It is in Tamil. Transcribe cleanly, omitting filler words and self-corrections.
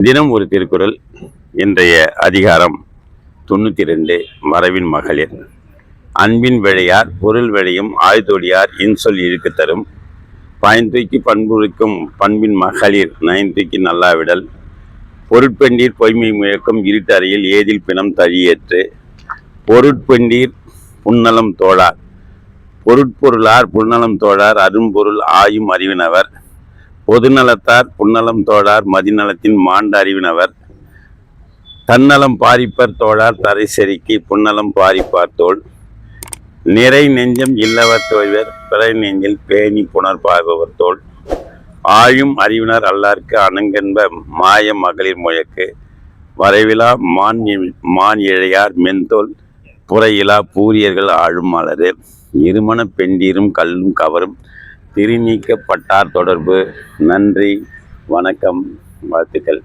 தினம் ஒரு திருக்குறள். இன்றைய அதிகாரம் 92. மறவின் மகளிர். அன்பின் விழையார் பொருள் விழையும் ஆய்தொடியார் இன்சொல் இழுக்கு தரும். பயன்தூக்கி பண்புரைக்கும் பண்பின் மகளிர் நயன்தூக்கி நல்லாவிடல். பொருட்பெண்டீர் பொய்மை முழக்கும் இருட்டு அறையில் ஏதில் பிணம் தழியேற்று. பொருட்பெண்டீர் புன்னலம் தோழார் பொருட்பொருளார் புன்னலம் தோழார் அரும்பொருள் ஆயும் அறிவினவர். பொதுநலத்தார் புன்னலம் தோழார் மதிநலத்தின் மாண்ட அறிவினவர். தன்னலம் பாரிப்பர் தோழார் தரை செருக்கி புன்னலம் பாரிப்பார் தோள். நிறை நெஞ்சம் இல்லவர் தோய்வர் பிறை நெஞ்சில் பேணி புணர்பார்பவர் தோள். ஆயும் அறிவினர் அல்லார்க்கு அணங்கென்ப மாய மகளிர் முழக்கு. வரைவிலா மான் இழையார் மென்தோல் புறையிலா பூரியர்கள் ஆழும் மலரு. இருமண பெண்டீரும் கல்லும் கவரும் திரிநீக்கப்பட்டார் தொடர்பு. நன்றி, வணக்கம், வாழ்த்துக்கள்.